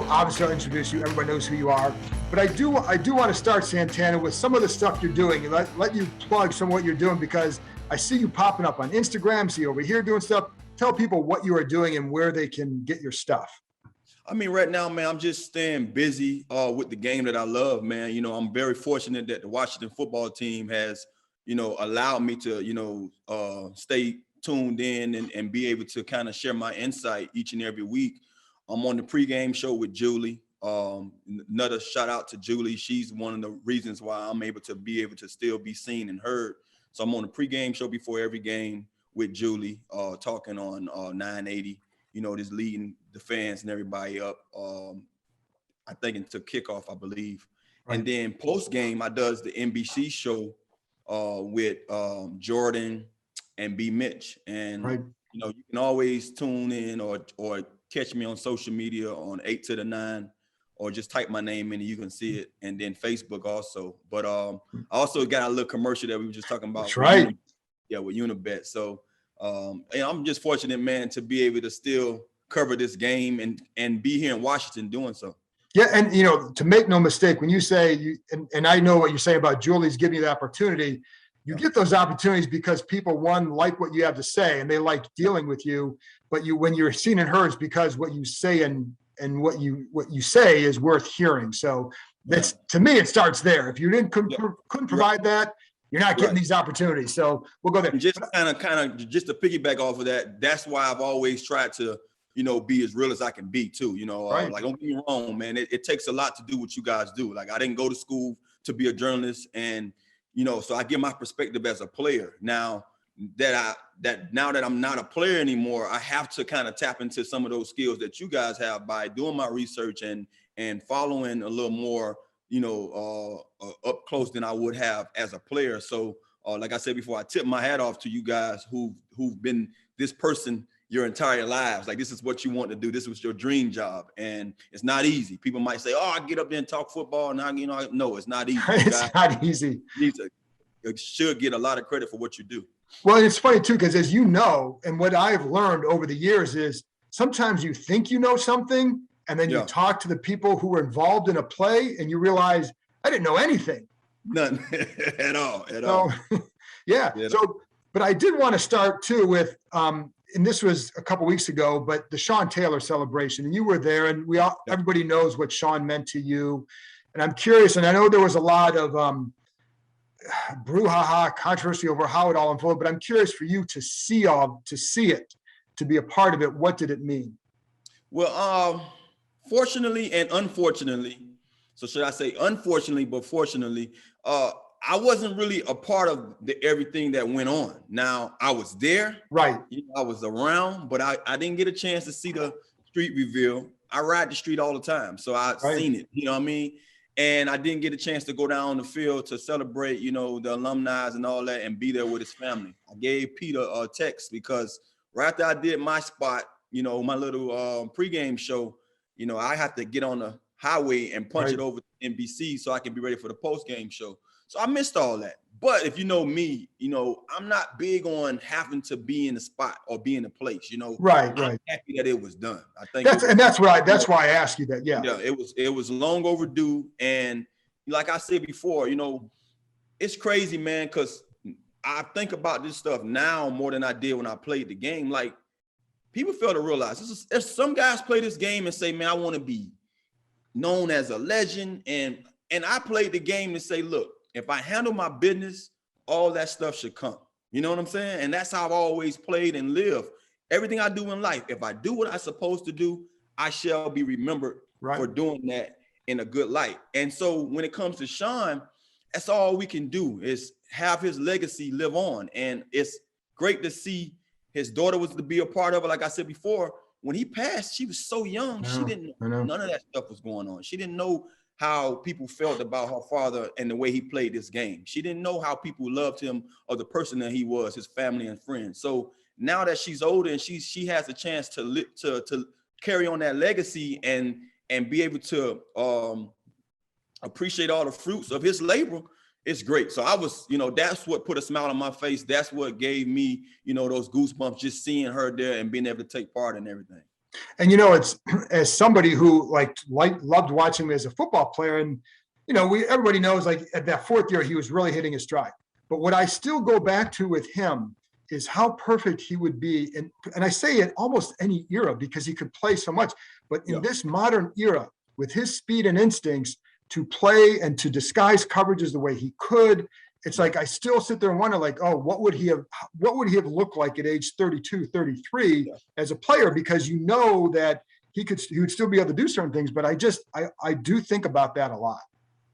obviously I'll introduce you. Everybody knows who you are. But I do want to start, Santana, with some of the stuff you're doing. Let you plug some of what you're doing, because I see you popping up on Instagram, see you over here doing stuff. Tell people what you are doing and where they can get your stuff. I mean, right now, man, I'm just staying busy with the game that I love, man. You know, I'm very fortunate that the Washington football team has, allowed me to, stay tuned in and be able to kind of share my insight each and every week. I'm on the pregame show with Julie. Another shout out to Julie. She's one of the reasons why I'm able to still be seen and heard. So I'm on the pregame show before every game with Julie, talking on 980, just leading the fans and everybody up. I think into kickoff, I believe. Right. And then post game, I does the NBC show with Jordan and B. Mitch. And, right. You can always tune in or catch me on social media on 8 to the 9, or just type my name in and you can see it. And then Facebook also. But I also got a little commercial that we were just talking about. That's right. With Unibet. So and I'm just fortunate, man, to be able to still cover this game and be here in Washington doing so. Yeah, and to make no mistake, when you say and I know what you're saying about Julie's giving you the opportunity, you get those opportunities because people, one, like what you have to say and they like dealing with you, but when you're seen and heard, it's because what you say and what you say is worth hearing. So that's, to me, it starts there. If you couldn't provide that, you're not getting these opportunities. So we'll go there. And just kind of just to piggyback off of that, that's why I've always tried to, be as real as I can be too. Like, don't get me wrong, man. It takes a lot to do what you guys do. Like, I didn't go to school to be a journalist, and so I give my perspective as a player. Now that I'm not a player anymore, I have to kind of tap into some of those skills that you guys have by doing my research and following a little more, up close than I would have as a player. So like I said before, I tip my hat off to you guys who've been this person your entire lives. Like, this is what you want to do. This was your dream job. And it's not easy. People might say, oh, I get up there and talk football. And no, it's not easy. It's not easy. You should get a lot of credit for what you do. Well, and it's funny too, because as you know, and what I've learned over the years is sometimes you think you know something, and then you talk to the people who were involved in a play and you realize, I didn't know anything. None at all. Yeah. So, but I did want to start too with, and this was a couple weeks ago, but the Sean Taylor celebration, and you were there, and everybody knows what Sean meant to you. And I'm curious, and I know there was a lot of brouhaha, controversy over how it all unfolded, but I'm curious for you to see it, to be a part of it. What did it mean? Well, fortunately and unfortunately, so should I say unfortunately, but fortunately, I wasn't really a part of everything that went on. Now, I was there. Right. I was around, but I didn't get a chance to see the street reveal. I ride the street all the time, so I've seen it, you know what I mean? And I didn't get a chance to go down on the field to celebrate, the alumni and all that and be there with his family. I gave Peter a text because right after I did my spot, my little pregame show, I have to get on the highway and punch it over to NBC so I can be ready for the postgame show. So I missed all that. But if you know me, I'm not big on having to be in the spot or be in the place, Right. I'm happy that it was done. I think that's why I asked you that. Yeah. Yeah, it was long overdue. And like I said before, it's crazy, man, because I think about this stuff now more than I did when I played the game. Like, people fail to realize if some guys play this game and say, man, I want to be known as a legend. And I played the game to say, look, if I handle my business, all that stuff should come. You know what I'm saying? And that's how I've always played and lived. Everything I do in life, if I do what I'm supposed to do, I shall be remembered for doing that in a good light. And so when it comes to Sean, that's all we can do is have his legacy live on. And it's great to see his daughter was to be a part of it. Like I said before, when he passed, she was so young. She didn't know none of that stuff was going on. She didn't know how people felt about her father and the way he played this game. She didn't know how people loved him or the person that he was, his family and friends. So now that she's older and she has a chance to carry on that legacy and be able to appreciate all the fruits of his labor, it's great. So I was, that's what put a smile on my face. That's what gave me, those goosebumps, just seeing her there and being able to take part in everything. And, you know, it's as somebody who loved watching him as a football player. And, you know, everybody knows like at that fourth year, he was really hitting his stride. But what I still go back to with him is how perfect he would be. And I say in almost any era because he could play so much. But in this modern era, with his speed and instincts to play and to disguise coverages the way he could, it's like I still sit there and wonder, like, oh, what would he have looked like at age 32, 33 as a player? Because you know that he would still be able to do certain things. But I do think about that a lot.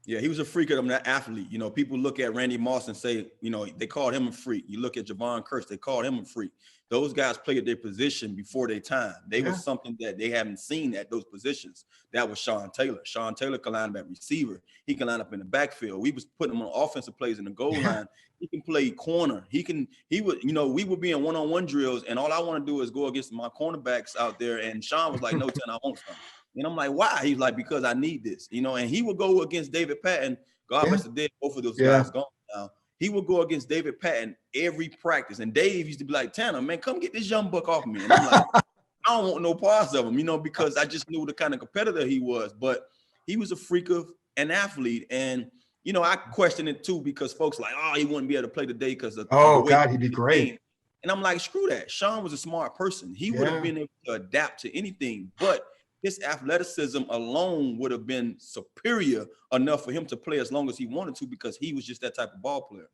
Yeah, he was a freak of that athlete. You know, people look at Randy Moss and say, you know, they called him a freak. You look at Javon Curse, they called him a freak. Those guys played their position before their time. They were something that they haven't seen at those positions. That was Sean Taylor. Sean Taylor can line up at receiver. He can line up in the backfield. We was putting him on offensive plays in the goal line. He can play corner. We would be in one-on-one drills, and all I want to do is go against my cornerbacks out there. And Sean was like, no, 10, I want something. And I'm like, why? He's like, because I need this, you know, and he would go against David Patton. God rest the dead, both of those guys gone now. He would go against David Patton every practice. And Dave used to be like, Tanner, man, come get this young buck off me. And I'm like, I don't want no parts of him, you know, because I just knew the kind of competitor he was. But he was a freak of an athlete. And, you know, I question it too, because folks like, oh, he wouldn't be able to play today because of the way God, he'd be great. And I'm like, screw that. Sean was a smart person. He would have been able to adapt to anything, but his athleticism alone would have been superior enough for him to play as long as he wanted to, because he was just that type of ball player.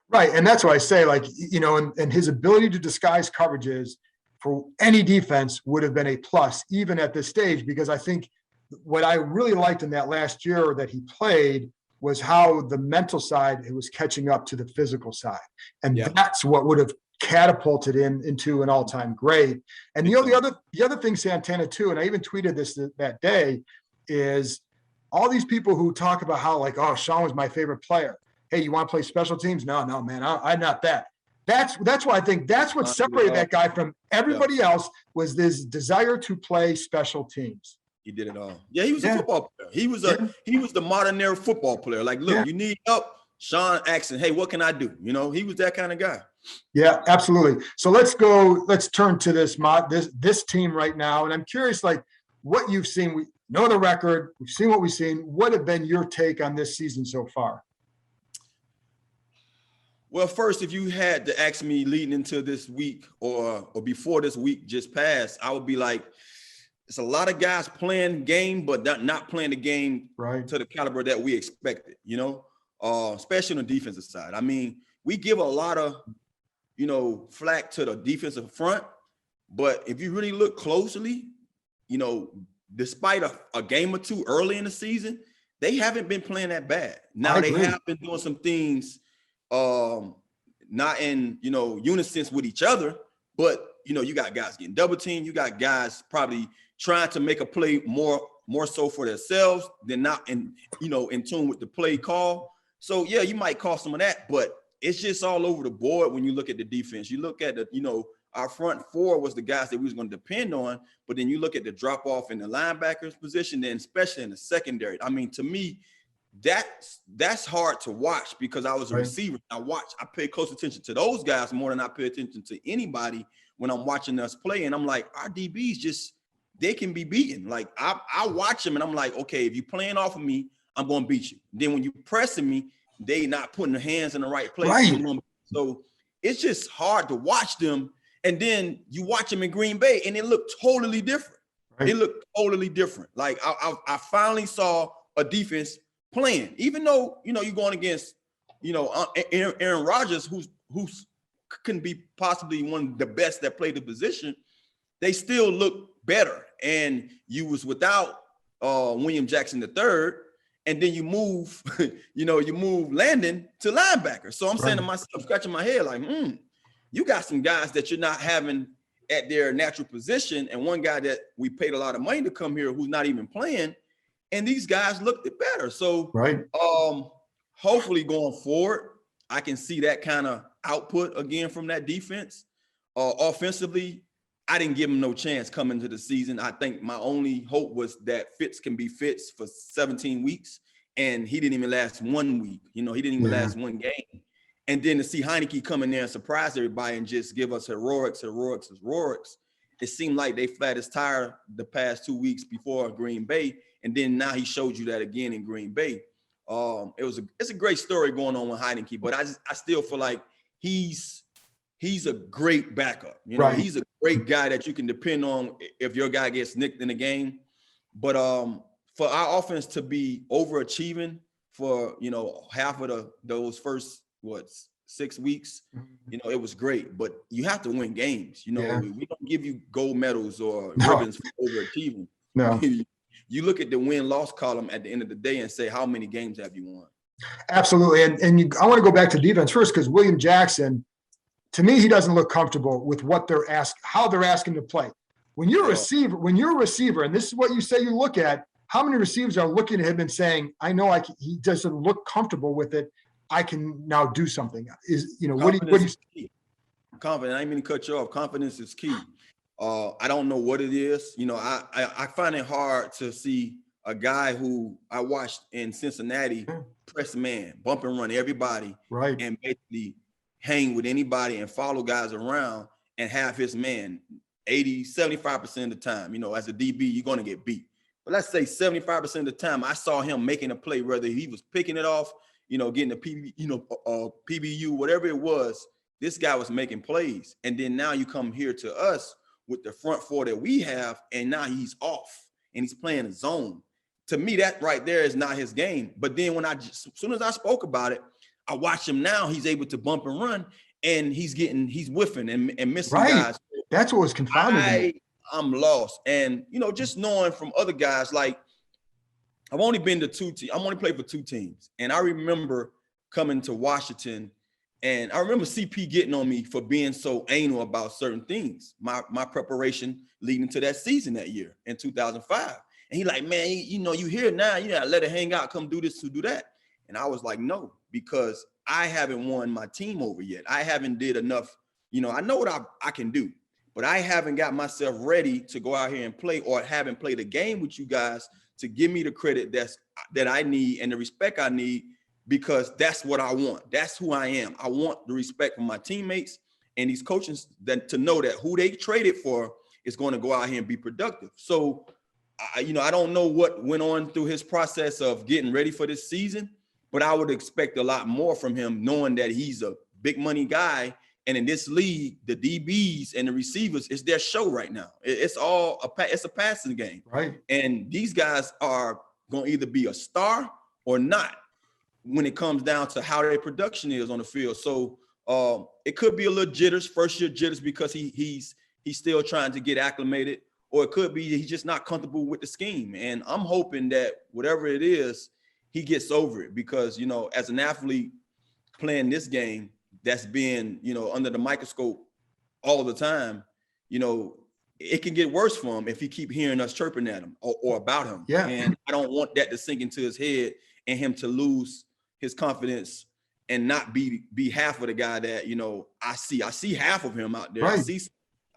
Right. And that's why I say, like, you know, and his ability to disguise coverages for any defense would have been a plus, even at this stage, because I think what I really liked in that last year that he played was how the mental side was catching up to the physical side. And that's what would have catapulted him into an all-time great. And you know, the other thing, Santana, too, and I even tweeted this that day, is all these people who talk about how, like, oh, Sean was my favorite player. Hey, you want to play special teams? No, man, I'm not that. That's why I think that's what separated that guy from everybody else, was this desire to play special teams. He did it all. Yeah, he was a football player. He was the modern era football player. Like, look, you need help. Sean asking, hey, what can I do? You know, he was that kind of guy. Yeah, absolutely. So let's turn to this team right now. And I'm curious, like, what you've seen. We know the record. We've seen what we've seen. What have been your take on this season so far? Well, first, if you had to ask me leading into this week or before this week just passed, I would be like, it's a lot of guys playing game, but not playing the game to the caliber that we expected, you know, especially on the defensive side. I mean, we give a lot of, you know, flack to the defensive front, but if you really look closely, you know, despite a game or two early in the season, they haven't been playing that bad. Now they have been doing some things not in, you know, unison with each other, but, you know, you got guys getting double teamed. You got guys probably trying to make a play more so for themselves than not in tune with the play call. So, yeah, you might call some of that, but it's just all over the board when you look at the defense. You look at our front four was the guys that we was going to depend on, but then you look at the drop off in the linebackers position, then especially in the secondary. I mean, to me, that's hard to watch because I was a receiver. I pay close attention to those guys more than I pay attention to anybody when I'm watching us play. And I'm like, our DBs they can be beaten. Like I watch them and I'm like, okay, if you're playing off of me, I'm going to beat you. Then when you pressing me, they not putting their hands in the right place. So it's just hard to watch them. And then you watch them in Green Bay and it looked totally different. It looked totally different. Like I finally saw a defense playing, even though, you know, you're going against, you know, Aaron Rodgers, who's can be possibly one of the best that played the position. They still look better. And you was without William Jackson III, and then you move, you move Landon to linebacker. So I'm saying to myself, scratching my head, like, you got some guys that you're not having at their natural position, and one guy that we paid a lot of money to come here who's not even playing, and these guys looked better. So hopefully going forward, I can see that kind of output again from that defense. Offensively, I didn't give him no chance coming to the season. I think my only hope was that Fitz can be Fitz for 17 weeks, and he didn't even last 1 week. You know, he didn't even last one game. And then to see Heineke come in there and surprise everybody and just give us heroics, it seemed like they flat his tire the past 2 weeks before Green Bay, and then now he showed you that again in Green Bay. It's a great story going on with Heineke, but I still feel like he's a great backup. You know, Right. he's a great guy that you can depend on if your guy gets nicked in the game. But for our offense to be overachieving for, you know, half of those first 6 weeks, you know, it was great. But you have to win games. You know, Yeah. we don't give you gold medals or No. ribbons for overachieving. No. You look at the win-loss column at the end of the day and say, how many games have you won? Absolutely. I want to go back to defense first, because William Jackson, to me, he doesn't look comfortable with how they're asking to play. When you're a receiver, and this is what you say you look at, how many receivers are looking at him and saying, I know he doesn't look comfortable with it. I can now do something. Confidence is key. Confidence. I didn't mean to cut you off. Confidence is key. I don't know what it is. You know, I find it hard to see a guy who I watched in Cincinnati press man, bump and run everybody, right, and basically hang with anybody and follow guys around and have his man 75% of the time. You know, as a DB, you're going to get beat. But let's say 75% of the time, I saw him making a play, whether he was picking it off, you know, getting a PBU, whatever it was. This guy was making plays. And then now you come here to us with the front four that we have, and now he's off and he's playing a zone. To me, that right there is not his game. But then as soon as I spoke about it, I watch him now. He's able to bump and run, and he's whiffing and missing guys. That's what was confounding me. I'm lost. And, you know, just knowing from other guys, like I've only been to 2 teams. I'm only played for 2 teams. And I remember coming to Washington, and I remember CP getting on me for being so anal about certain things, my preparation leading to that season that year in 2005. And he like, man, you here now, you gotta let it hang out, come do this, to do that. And I was like, no, because I haven't won my team over yet. I haven't did enough. You know, I know what I can do, but I haven't got myself ready to go out here and play, or haven't played a game with you guys to give me the credit that I need and the respect I need, because that's what I want. That's who I am. I want the respect from my teammates and these coaches to know that who they traded for is going to go out here and be productive. So, I don't know what went on through his process of getting ready for this season, but I would expect a lot more from him, knowing that he's a big money guy. And in this league, the DBs and the receivers, it's their show right now. It's a passing game. Right. And these guys are going to either be a star or not when it comes down to how their production is on the field. So it could be a little jitters, first year jitters, because he's still trying to get acclimated, or it could be he's just not comfortable with the scheme. And I'm hoping that whatever it is, he gets over it, because, you know, as an athlete playing this game, that's being, you know, under the microscope all the time, you know, it can get worse for him if he keep hearing us chirping at him or about him. Yeah. And I don't want that to sink into his head and him to lose his confidence and not be half of the guy that, you know, I see half of him out there. Right.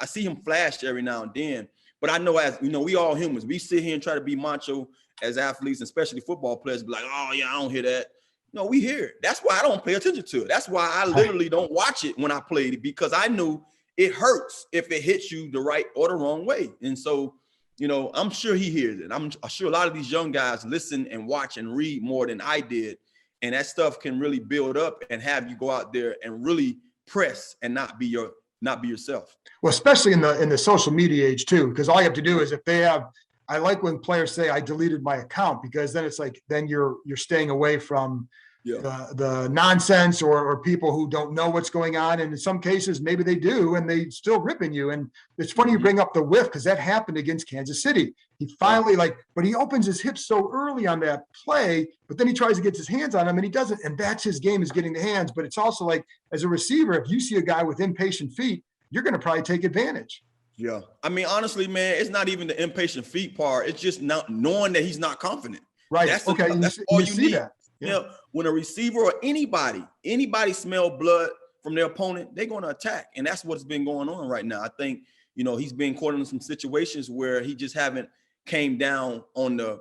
I see him flash every now and then, but I know, as you know, we all humans. We sit here and try to be macho as athletes, especially football players, be like, oh yeah, I don't hear that. No, we hear it. That's why I don't pay attention to it. That's why I literally don't watch it when I played it, because I knew it hurts if it hits you the right or the wrong way. And so, you know, I'm sure he hears it. I'm sure a lot of these young guys listen and watch and read more than I did. And that stuff can really build up and have you go out there and really press and not be yourself. Well, especially in the social media age too, because all you have to do is, if they have, I like when players say I deleted my account, because then it's like, then you're staying away from the nonsense or people who don't know what's going on. And in some cases, maybe they do, and they still ripping you. And it's funny you bring up the whiff, because that happened against Kansas City. He finally but he opens his hips so early on that play, but then he tries to get his hands on him and he doesn't. And that's his game, is getting the hands. But it's also like, as a receiver, if you see a guy with impatient feet, you're going to probably take advantage. Yeah. I mean, honestly, man, it's not even the impatient feet part. It's just not knowing that he's not confident. Right. That's okay. That's all you need. That. Yeah. You know, when a receiver or anybody smell blood from their opponent, they're going to attack. And that's what's been going on right now. I think, you know, he's been caught in some situations where he just haven't came down on the,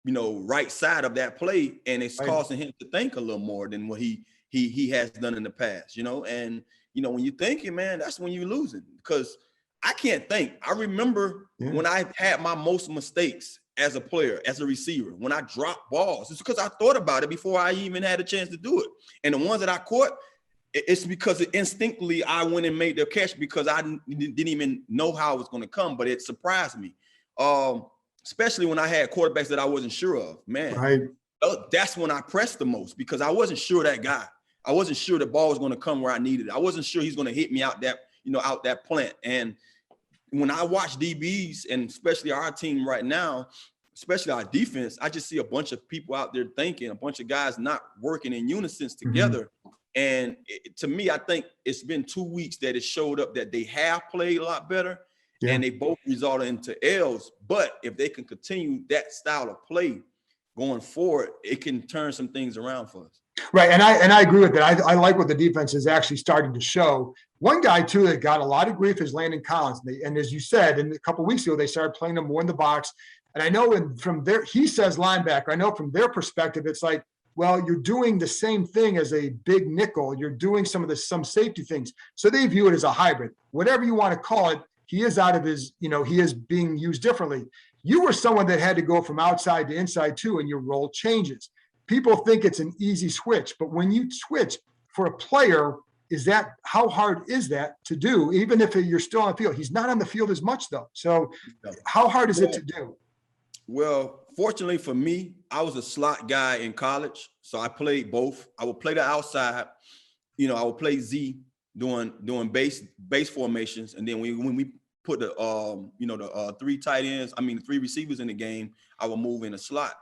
you know, right side of that play. And it's causing him to think a little more than what he has done in the past, you know. And, you know, when you're thinking, man, that's when you're losing, because I can't think. I remember when I had my most mistakes as a player, as a receiver, when I dropped balls. It's because I thought about it before I even had a chance to do it. And the ones that I caught, it's because instinctively I went and made the catch because I didn't even know how it was going to come, but it surprised me. Especially when I had quarterbacks that I wasn't sure of. Man, Right. That's when I pressed the most because I wasn't sure that guy. I wasn't sure the ball was going to come where I needed it. I wasn't sure he's going to hit me out that plant. And when I watch DBs, and especially our team right now, especially our defense, I just see a bunch of people out there thinking, a bunch of guys not working in unison together. And to me, I think it's been 2 weeks that it showed up that they have played a lot better, and they both resulted into L's. But if they can continue that style of play going forward, it can turn some things around for us. Right, and I agree with that. I like what the defense is actually starting to show. One guy too that got a lot of grief is Landon Collins, and as you said, a couple of weeks ago they started playing him more in the box. And I know from there, he says linebacker. I know from their perspective, it's like, well, you're doing the same thing as a big nickel. You're doing some safety things. So they view it as a hybrid. Whatever you want to call it, he is out of his, he is being used differently. You were someone that had to go from outside to inside too, and your role changes. People think it's an easy switch, but when you switch for a player, how hard is that to do? Even if you're still on the field, he's not on the field as much though. So how hard is it to do? Well, fortunately for me, I was a slot guy in college. So I played both. I would play the outside, I would play Z doing base formations. And then when we put the three receivers in the game, I would move in a slot.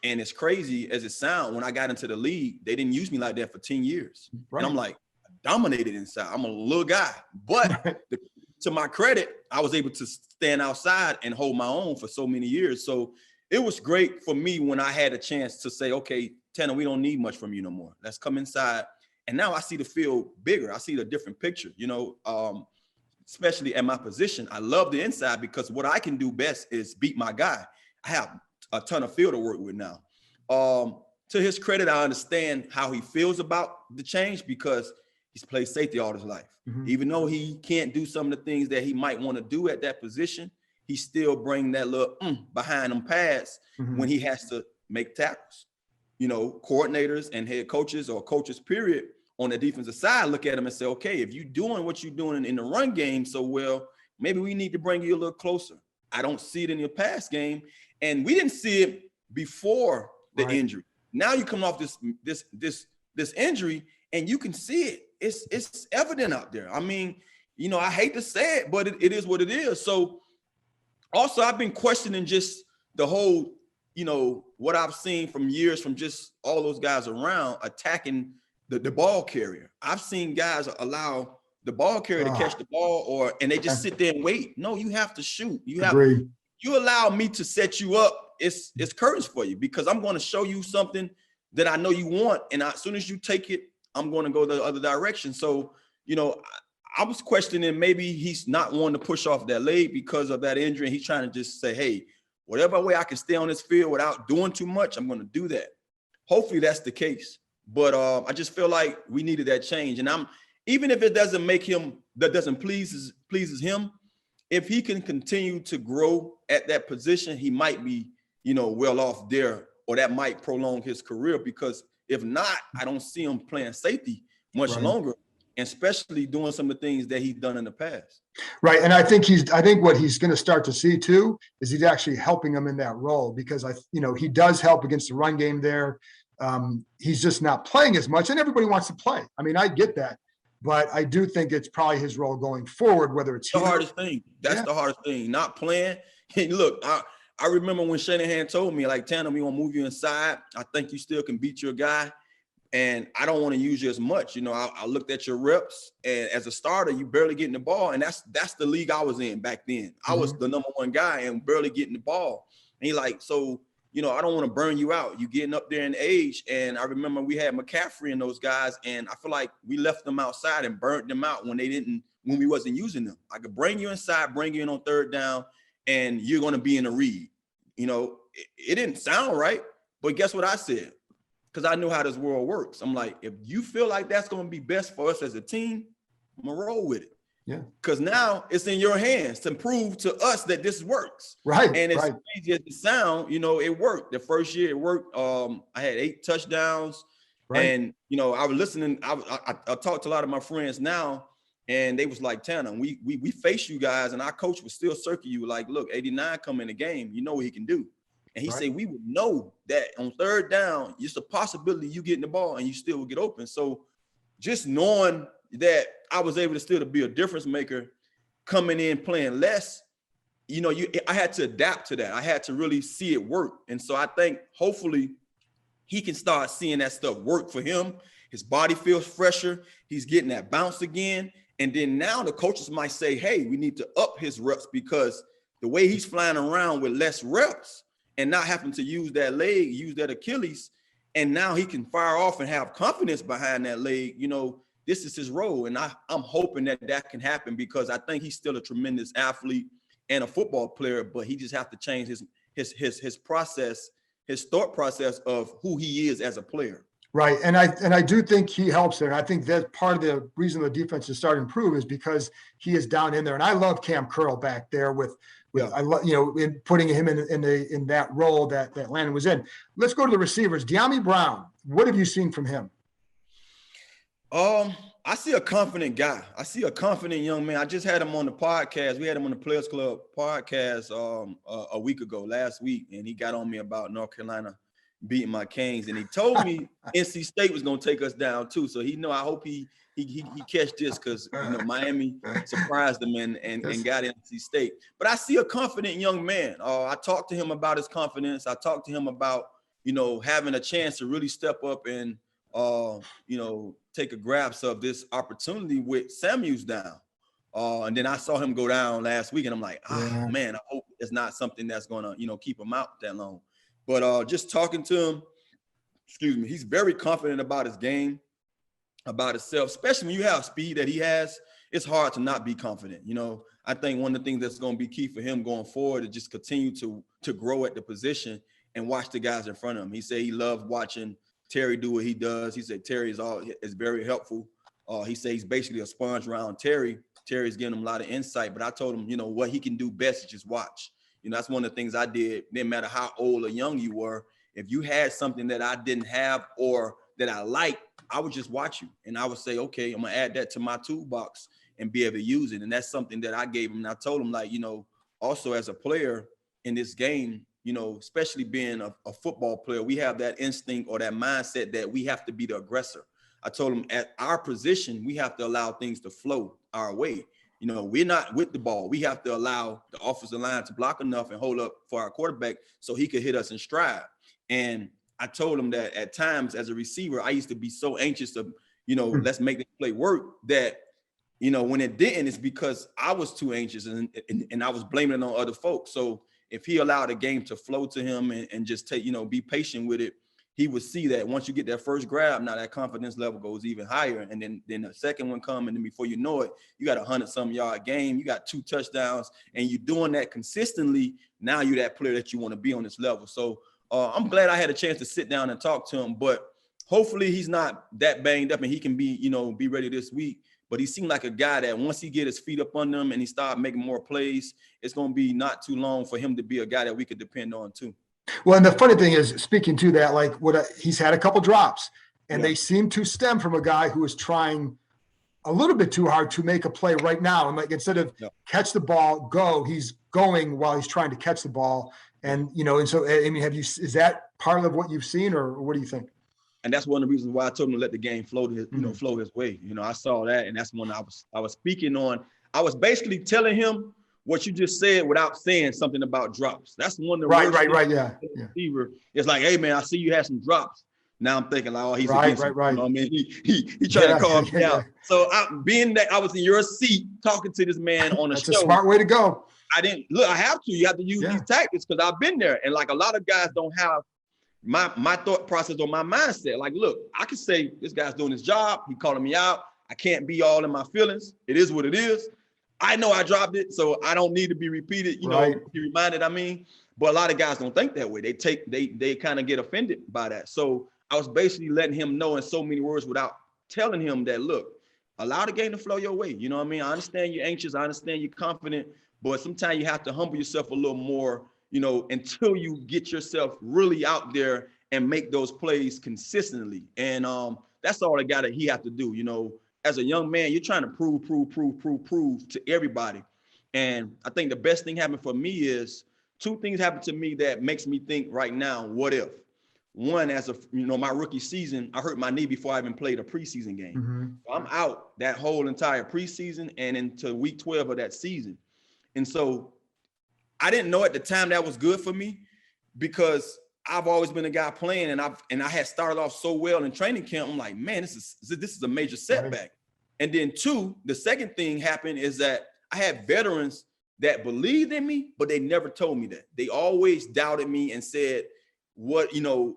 And as crazy as it sounds, when I got into the league, they didn't use me like that for 10 years. Right. And I'm like, I dominated inside. I'm a little guy. But to my credit, I was able to stand outside and hold my own for so many years. So it was great for me when I had a chance to say, okay, Tanner, we don't need much from you no more. Let's come inside. And now I see the field bigger. I see the different picture, especially at my position. I love the inside because what I can do best is beat my guy. I have a ton of field to work with now. To his credit, I understand how he feels about the change because he's played safety all his life. Even though he can't do some of the things that he might want to do at that position, he still bring that little behind them pads when he has to make tackles. Coordinators and head coaches or coaches, period, on the defensive side, look at him and say, okay, if you're doing what you're doing in the run game so well, maybe we need to bring you a little closer. I don't see it in your pass game. And we didn't see it before the injury. Now you come off this injury and you can see it. It's evident out there. I mean, I hate to say it, but it is what it is. So also I've been questioning just the whole, what I've seen from years from just all those guys around attacking the ball carrier. I've seen guys allow the ball carrier to catch the ball and they just sit there and wait. No, you have to shoot. You allow me to set you up. It's curtains for you because I'm going to show you something that I know you want. And as soon as you take it, I'm going to go the other direction. So, I was questioning maybe he's not wanting to push off that leg because of that injury. And he's trying to just say, hey, whatever way I can stay on this field without doing too much, I'm going to do that. Hopefully that's the case. But I just feel like we needed that change. And even if it doesn't make him, that doesn't pleases him, if he can continue to grow at that position, he might be, well off there, or that might prolong his career. Because if not, I don't see him playing safety much longer, and especially doing some of the things that he's done in the past. Right, and I think what he's going to start to see too is he's actually helping him in that role because he does help against the run game there. He's just not playing as much, and everybody wants to play. I mean, I get that. But I do think it's probably his role going forward, whether it's the hardest thing. That's the hardest thing, not playing. And look, I remember when Shanahan told me, like, Tanner, we want to move you inside. I think you still can beat your guy. And I don't want to use you as much. I looked at your reps, and as a starter, you barely getting the ball. And that's the league I was in back then. I was the number one guy and barely getting the ball. And he like, so, I don't want to burn you out. You getting up there in age. And I remember we had McCaffrey and those guys, and I feel like we left them outside and burnt them out when we wasn't using them. I could bring you inside, bring you in on third down, and you're going to be in a read. It didn't sound right, but guess what I said? Because I knew how this world works. I'm like, if you feel like that's going to be best for us as a team, I'm going to roll with it. Yeah. Because now it's in your hands to prove to us that this works. Right. And as right. crazy as it sounds, it worked. The first year it worked. I had 8 touchdowns. Right. And, I was listening. I talked to a lot of my friends now, and they was like, Tanner, we face you guys, and our coach would still circle you like, look, 89 come in the game. You know what he can do. And he said, we would know that on third down, it's a possibility you getting the ball and you still will get open. So just knowing that I was able to still be a difference maker coming in playing less, I had to adapt to that. I had to really see it work. And so I think hopefully he can start seeing that stuff work for him. His body feels fresher. He's getting that bounce again. And then now the coaches might say, hey, we need to up his reps, because the way he's flying around with less reps and not having to use that leg, use that Achilles, and now he can fire off and have confidence behind that leg. This is his role. And I'm hoping that can happen, because I think he's still a tremendous athlete and a football player, but he just have to change his process, his thought process of who he is as a player. Right. And I do think he helps there. And I think that's part of the reason the defense is starting to improve is because he is down in there. And I love Cam Curl back there with I love, in putting him in that role that Landon was in. Let's go to the receivers. De'Ami Brown, what have you seen from him? I see a confident guy. I see a confident young man. I just had him on the podcast. We had him on the Players Club podcast a week ago, last week, and he got on me about North Carolina beating my Canes, and he told me NC State was going to take us down too. So I hope he catch this, because Miami surprised him and got NC State. But I see a confident young man. I talked to him about his confidence. I talked to him about having a chance to really step up and take a grasp of this opportunity with Samuels down. And then I saw him go down last week, and I'm like, man, I hope it's not something that's going to keep him out that long. But just talking to him, he's very confident about his game, about himself, especially when you have speed that he has. It's hard to not be confident. I think one of the things that's going to be key for him going forward is just continue to grow at the position and watch the guys in front of him. He said he loved watching Terry do what he does. He said Terry is very helpful. He said he's basically a sponge around Terry. Terry's giving him a lot of insight, but I told him, what he can do best is just watch. That's one of the things I did. Didn't matter how old or young you were. If you had something that I didn't have or that I liked, I would just watch you. And I would say, okay, I'm going to add that to my toolbox and be able to use it. And that's something that I gave him. And I told him, also as a player in this game, especially being a football player, we have that instinct or that mindset that we have to be the aggressor. I told him at our position, we have to allow things to flow our way. We're not with the ball. We have to allow the offensive line to block enough and hold up for our quarterback so he could hit us in stride. And I told him that at times as a receiver, I used to be so anxious to, let's make this play work that, when it didn't, it's because I was too anxious and I was blaming it on other folks. So if he allowed the game to flow to him and just take, be patient with it, he would see that once you get that first grab, now that confidence level goes even higher. And then the second one comes, and then before you know it, you got 100-some yard game, you got 2 touchdowns, and you're doing that consistently. Now you're that player that you want to be on this level. So I'm glad I had a chance to sit down and talk to him, but hopefully he's not that banged up and he can be ready this week. But he seemed like a guy that once he get his feet up under him and he start making more plays, it's going to be not too long for him to be a guy that we could depend on too. Well, and the funny thing is, speaking to that, he's had a couple drops, and they seem to stem from a guy who is trying a little bit too hard to make a play right now. And instead of catch the ball, go, he's going while he's trying to catch the ball. And, and so, I mean, is that part of what you've seen, or what do you think? And that's one of the reasons why I told him to let the game flow to his, flow his way. I saw that, and that's when I was speaking on. I was basically telling him what you just said without saying something about drops. That's one of the right. Receiver. It's like, hey man, I see you had some drops. Now I'm thinking like, oh, he's right. I mean, he tried to calm me out. So being that I was in your seat talking to this man on a show. That's a smart way to go. I didn't look. I have to. You have to use these tactics because I've been there, and like a lot of guys don't have my thought process or my mindset. Like, look, I can say this guy's doing his job. He calling me out. I can't be all in my feelings. It is what it is. I know I dropped it, so I don't need to be repeated, be reminded, but a lot of guys don't think that way. They kind of get offended by that. So I was basically letting him know in so many words without telling him that, look, allow the game to flow your way. You know what I mean? I understand you're anxious. I understand you're confident, but sometimes you have to humble yourself a little more, you know, until you get yourself really out there and make those plays consistently. And that's all he have to do. You know, as a young man, you're trying to prove to everybody. And I think the best thing happened for me is two things happened to me that makes me think right now, what if? One, as a, you know, my rookie season, I hurt my knee before I even played a preseason game. Mm-hmm. So I'm out that whole entire preseason and into week 12 of that season. And so I didn't know at the time that was good for me because I've always been a guy playing, and I had started off so well in training camp. I'm like, man, this is a major setback. Right. And then two, the second thing happened is that I had veterans that believed in me, but they never told me that. They always doubted me and said, what, you know,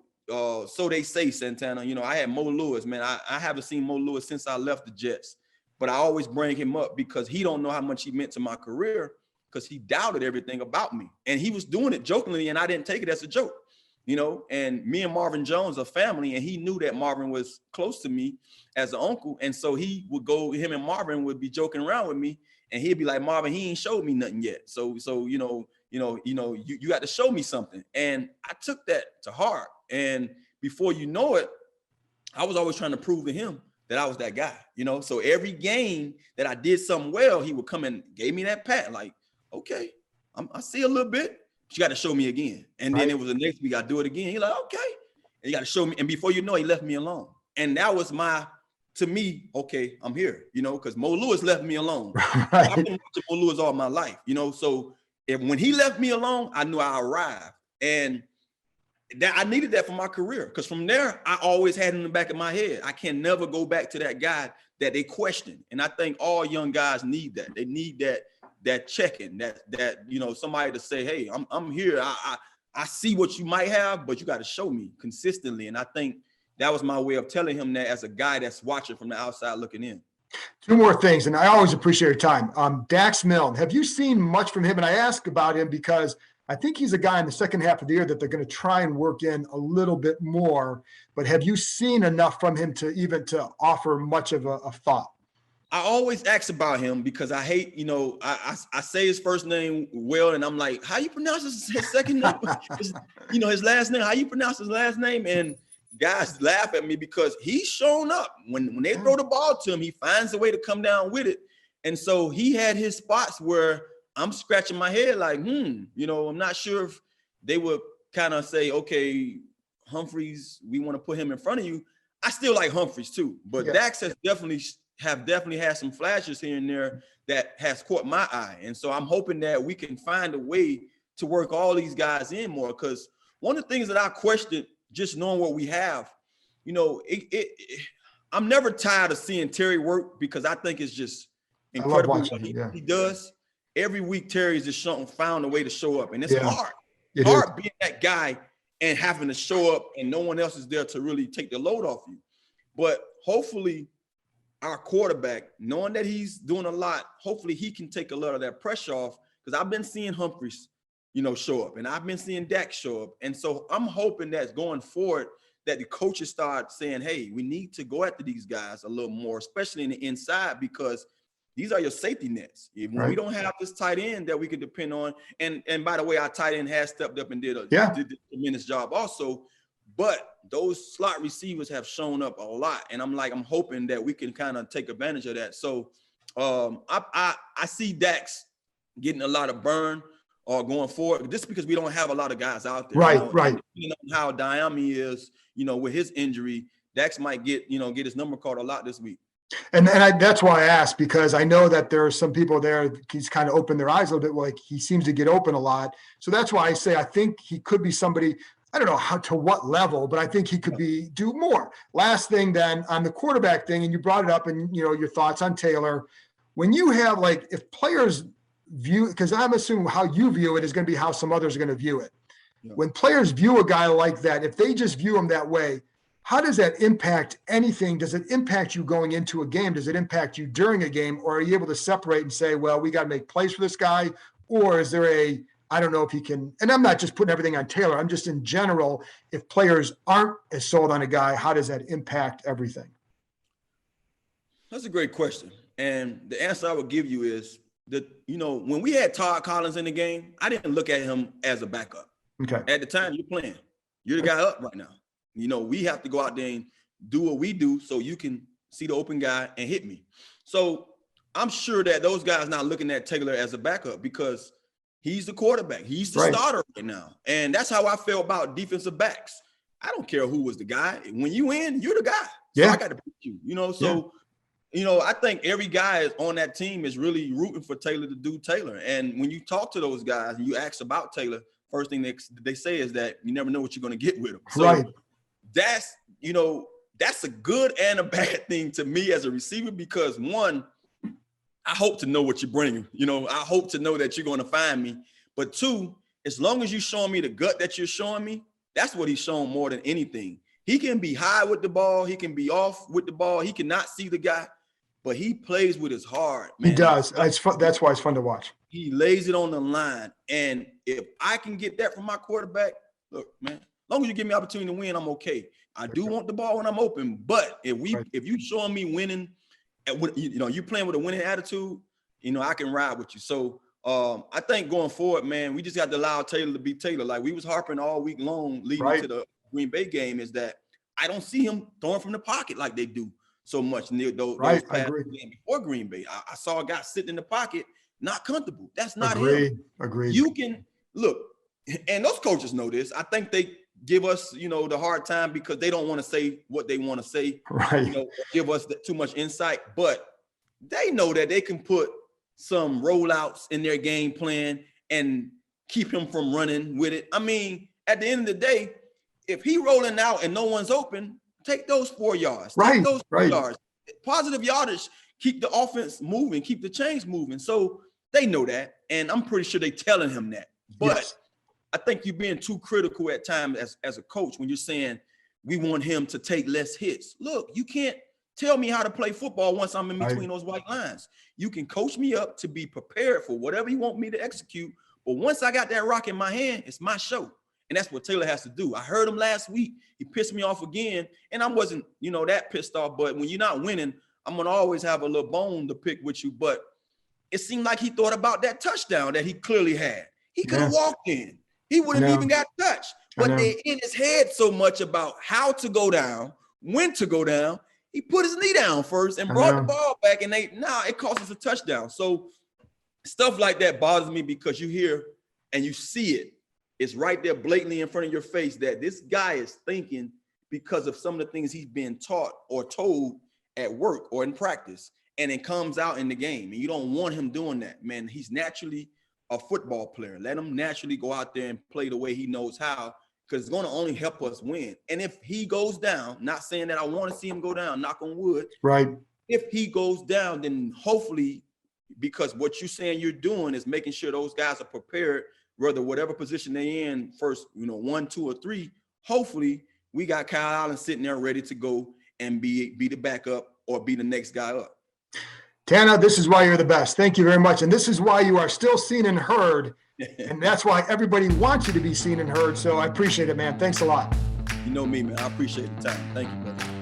so they say, Santana. You know, I had Mo Lewis, man. I haven't seen Mo Lewis since I left the Jets, but I always bring him up because he don't know how much he meant to my career because he doubted everything about me. And he was doing it jokingly, and I didn't take it as a joke, you know. And me and Marvin Jones are family, and he knew that Marvin was close to me as an uncle. And so he would go, him and Marvin would be joking around with me, and he'd be like, Marvin, he ain't showed me nothing yet. So you got to show me something. And I took that to heart. And before you know it, I was always trying to prove to him that I was that guy, you know. So every game that I did something well, he would come and gave me that pat, like, okay, I see a little bit, but you got to show me again. And then it was the next week, I do it again. He's like, okay, and you got to show me. And before you know it, he left me alone. And that was to me, okay, I'm here, you know, because Mo Lewis left me alone. Right. I've been watching Mo Lewis all my life, you know. So when he left me alone, I knew I arrived. And that I needed that for my career, because from there, I always had in the back of my head, I can never go back to that guy that they question. And I think all young guys need that. They need that check-in, that you know, somebody to say, hey, I'm here. I see what you might have, but you got to show me consistently. And I think that was my way of telling him that as a guy that's watching from the outside looking in. Two more things, and I always appreciate your time. Dax Milne, have you seen much from him? And I ask about him because I think he's a guy in the second half of the year that they're going to try and work in a little bit more. But have you seen enough from him to offer much of a thought? I always ask about him because I hate, you know, I say his first name well, and I'm like, how you pronounce his second name? You know, his last name, how you pronounce his last name? And guys laugh at me because he's shown up. When they throw the ball to him, he finds a way to come down with it. And so he had his spots where I'm scratching my head like, you know, I'm not sure if they would kind of say, okay, Humphreys, we want to put him in front of you. I still like Humphreys too, but yeah. Dax has definitely had some flashes here and there that has caught my eye. And so I'm hoping that we can find a way to work all these guys in more, because one of the things that I questioned, just knowing what we have, you know, I'm never tired of seeing Terry work because I think it's just incredible what he does. Every week, Terry's just found a way to show up, and it's hard. It's hard being that guy and having to show up, and no one else is there to really take the load off you. But hopefully, our quarterback, knowing that he's doing a lot, hopefully he can take a lot of that pressure off, because I've been seeing Humphreys, you know, show up, and I've been seeing Dak show up. And so I'm hoping that going forward, that the coaches start saying, hey, we need to go after these guys a little more, especially in the inside, because these are your safety nets. When we don't have this tight end that we can depend on, and by the way, our tight end has stepped up and did a tremendous job also, but those slot receivers have shown up a lot, and I'm hoping that we can kind of take advantage of that. So I see Dax getting a lot of burn going forward, just because we don't have a lot of guys out there. Right. And depending on how Diami is, you know, with his injury, Dax might get his number called a lot this week. And that's why I asked, because I know that there are some people there, he's kind of opened their eyes a little bit, like he seems to get open a lot. So that's why I say I think he could be somebody, I don't know how to what level, but I think he could do more. Last thing then on the quarterback thing, and you brought it up, and you know, your thoughts on Taylor. When you have, like, if players view, because I'm assuming how you view it is going to be how some others are going to view it. Yeah. When players view a guy like that, if they just view him that way, how does that impact anything? Does it impact you going into a game? Does it impact you during a game? Or are you able to separate and say, well, we got to make plays for this guy? Or is there I don't know if he can, and I'm not just putting everything on Taylor, I'm just in general, if players aren't as sold on a guy, how does that impact everything? That's a great question. And the answer I would give you is that, when we had Todd Collins in the game, I didn't look at him as a backup. Okay. At the time, you're playing. You're the guy up right now. We have to go out there and do what we do so you can see the open guy and hit me. So I'm sure that those guys not looking at Taylor as a backup because he's the quarterback. He's the starter right now. And that's how I feel about defensive backs. I don't care who was the guy. When you in, you're the guy. So I got to beat you, I think every guy on that team is really rooting for Taylor to do Taylor. And when you talk to those guys and you ask about Taylor, first thing they say is that you never know what you're going to get with him. So that's a good and a bad thing to me as a receiver because, one, I hope to know what you're bringing. I hope to know that you're going to find me. But two, as long as you're showing me the gut that you're showing me, that's what he's showing more than anything. He can be high with the ball. He can be off with the ball. He cannot see the guy, but he plays with his heart, man. He does. It's fun. That's why it's fun to watch. He lays it on the line. And if I can get that from my quarterback, look, man, as long as you give me opportunity to win, I'm okay. I do want the ball when I'm open, but if you showing me winning, you playing with a winning attitude, I can ride with you. So I think going forward, man, we just got to allow Taylor to be Taylor. Like we was harping all week long leading to the Green Bay game is that I don't see him throwing from the pocket like they do so much near those past games before Green Bay. I saw a guy sitting in the pocket, not comfortable. That's not him. Agreed. You can look, and those coaches know this. I think they give us, the hard time because they don't want to say what they want to say. Right. Give us too much insight, but they know that they can put some rollouts in their game plan and keep him from running with it. I mean, at the end of the day, if he rolling out and no one's open, take those 4 yards. Take those 4 yards. Positive yardage, keep the offense moving, keep the chains moving. So they know that, and I'm pretty sure they're telling him that. But I think you're being too critical at times as a coach when you're saying we want him to take less hits. Look, you can't tell me how to play football once I'm in between those white lines. You can coach me up to be prepared for whatever you want me to execute. But once I got that rock in my hand, it's my show. And that's what Taylor has to do. I heard him last week. He pissed me off again. And I wasn't, that pissed off. But when you're not winning, I'm going to always have a little bone to pick with you. But it seemed like he thought about that touchdown that he clearly had. He could have walked in. He wouldn't even got touched. But they in his head so much about how to go down, when to go down. He put his knee down first and brought the ball back. And it cost us a touchdown. So stuff like that bothers me because you hear and you see it. It's right there blatantly in front of your face that this guy is thinking because of some of the things he's been taught or told at work or in practice, and it comes out in the game. And you don't want him doing that, man. He's naturally a football player. Let him naturally go out there and play the way he knows how, because it's going to only help us win. And if he goes down, not saying that I want to see him go down, knock on wood. Right. If he goes down, then hopefully, because what you're saying you're doing is making sure those guys are prepared, whatever position they in first, 1, 2, or 3, hopefully we got Kyle Allen sitting there ready to go and be the backup or be the next guy up. Tana, this is why you're the best. Thank you very much. And this is why you are still seen and heard. And that's why everybody wants you to be seen and heard. So I appreciate it, man. Thanks a lot. You know me, man. I appreciate the time. Thank you, brother.